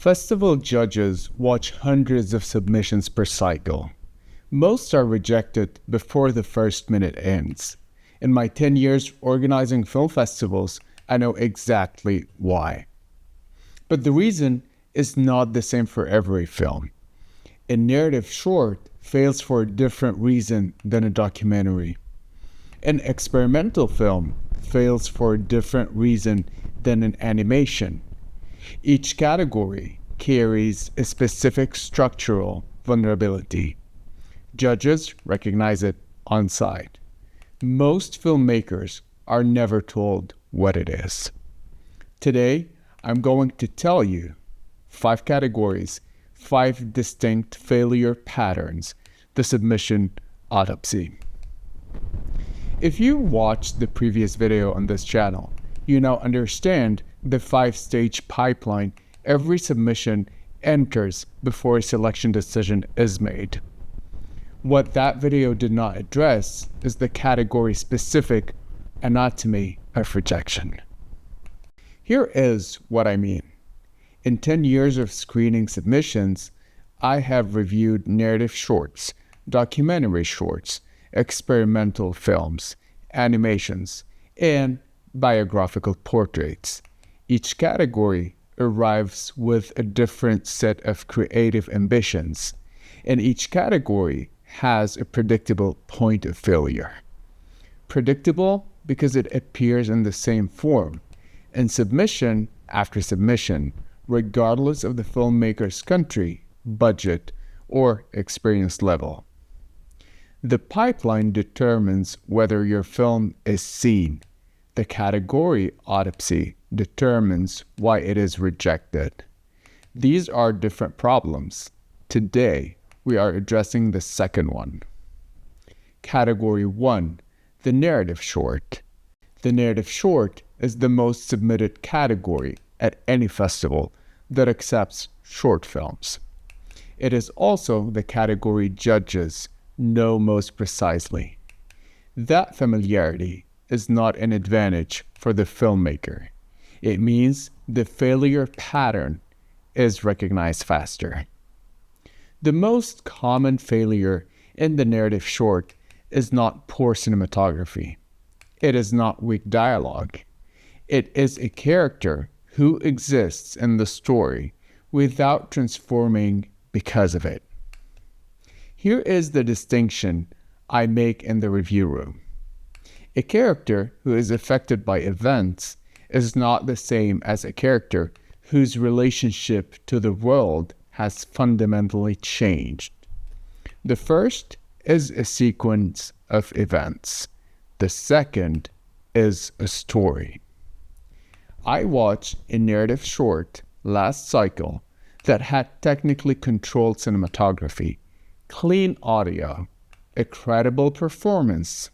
Festival judges watch hundreds of submissions per cycle. Most are rejected before the first minute ends. In my 10 years organizing film festivals, I know exactly why. But the reason is not the same for every film. A narrative short fails for a different reason than a documentary. An experimental film fails for a different reason than an animation. Each category carries a specific structural vulnerability. Judges recognize it on site. Most filmmakers are never told what it is. Today, I'm going to tell you 5 categories, 5 distinct failure patterns, the submission autopsy. If you watched the previous video on this channel, you now understand the 5-stage pipeline every submission enters before a selection decision is made. What that video did not address is the category-specific anatomy of rejection. Here is what I mean. In 10 years of screening submissions, I have reviewed narrative shorts, documentary shorts, experimental films, animations, and biographical portraits. Each category arrives with a different set of creative ambitions, and each category has a predictable point of failure. Predictable because it appears in the same form, in submission after submission, regardless of the filmmaker's country, budget, or experience level. The pipeline determines whether your film is seen. The category autopsy determines why it is rejected. These are different problems. Today, we are addressing the second one. Category 1, the narrative short. The narrative short is the most submitted category at any festival that accepts short films. It is also the category judges know most precisely. That familiarity is not an advantage for the filmmaker. It means the failure pattern is recognized faster. The most common failure in the narrative short is not poor cinematography. It is not weak dialogue. It is a character who exists in the story without transforming because of it. Here is the distinction I make in the review room. A character who is affected by events is not the same as a character whose relationship to the world has fundamentally changed. The first is a sequence of events. The second is a story. I watched a narrative short last cycle that had technically controlled cinematography, clean audio, a credible performance.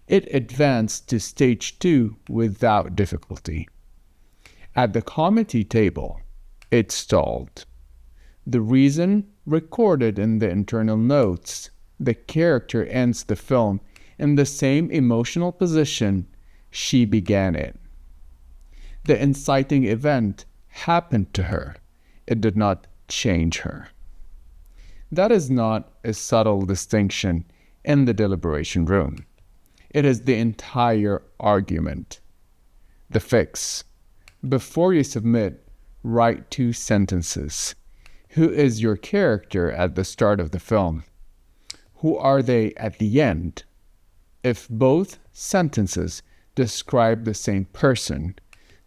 It advanced to stage 2 without difficulty. At the committee table, it stalled. The reason recorded in the internal notes: the character ends the film in the same emotional position she began it. The inciting event happened to her. It did not change her. That is not a subtle distinction in the deliberation room. It is the entire argument. The fix. Before you submit, write 2 sentences. Who is your character at the start of the film? Who are they at the end? If both sentences describe the same person,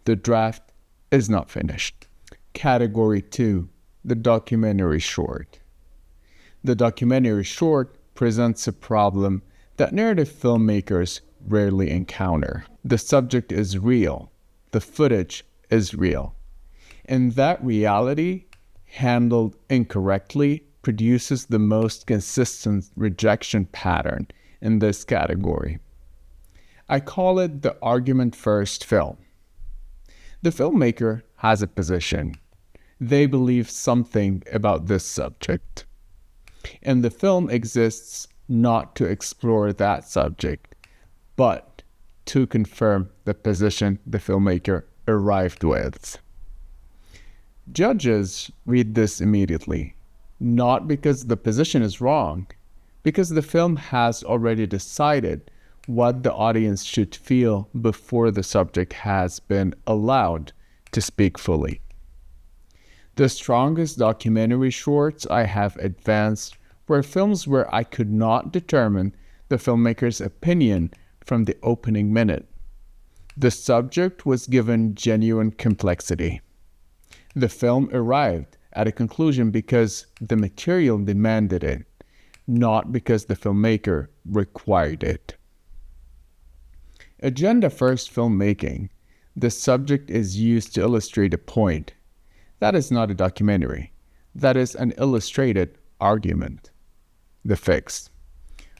the draft is not finished. Category 2, the documentary short. The documentary short presents a problem that narrative filmmakers rarely encounter. The subject is real. The footage is real. And that reality, handled incorrectly, produces the most consistent rejection pattern in this category. I call it the argument-first film. The filmmaker has a position. They believe something about this subject. And the film exists not to explore that subject, but to confirm the position the filmmaker arrived with. Judges read this immediately, not because the position is wrong, because the film has already decided what the audience should feel before the subject has been allowed to speak fully. The strongest documentary shorts I have advanced were films where I could not determine the filmmaker's opinion from the opening minute. The subject was given genuine complexity. The film arrived at a conclusion because the material demanded it, not because the filmmaker required it. Agenda-first filmmaking, the subject is used to illustrate a point. That is not a documentary. That is an illustrated argument. The fix.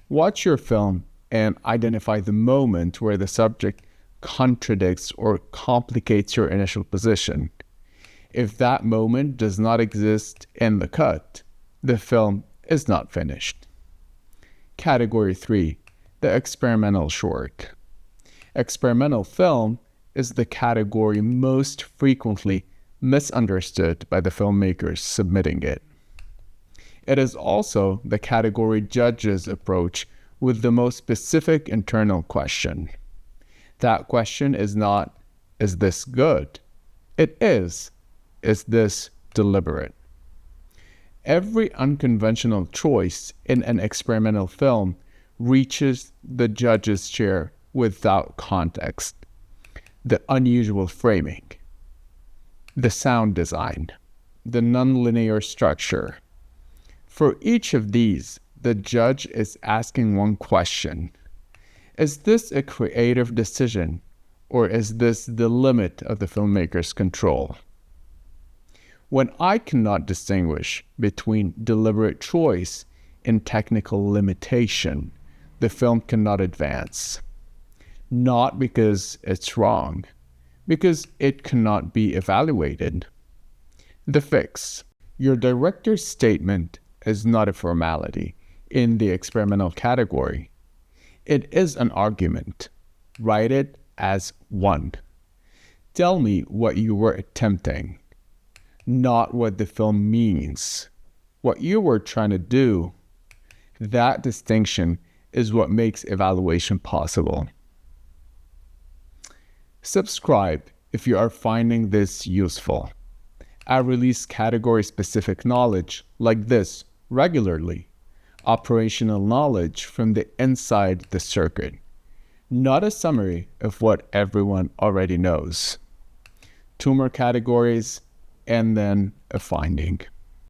Watch your film and identify the moment where the subject contradicts or complicates your initial position. If that moment does not exist in the cut, the film is not finished. Category 3. The experimental short. Experimental film is the category most frequently misunderstood by the filmmakers submitting it. It is also the category judges approach with the most specific internal question. That question is not, is this good? It is this deliberate? Every unconventional choice in an experimental film reaches the judge's chair without context. The unusual framing, the sound design, the nonlinear structure. For each of these, the judge is asking one question. Is this a creative decision, or is this the limit of the filmmaker's control? When I cannot distinguish between deliberate choice and technical limitation, the film cannot advance. Not because it's wrong, because it cannot be evaluated. The fix. Your director's statement is not a formality in the experimental category. It is an argument. Write it as one. Tell me what you were attempting, not what the film means. What you were trying to do. That distinction is what makes evaluation possible. Subscribe if you are finding this useful. I release category-specific knowledge like this regularly. Operational knowledge from the inside the circuit, not a summary of what everyone already knows. 2 more categories and then a finding.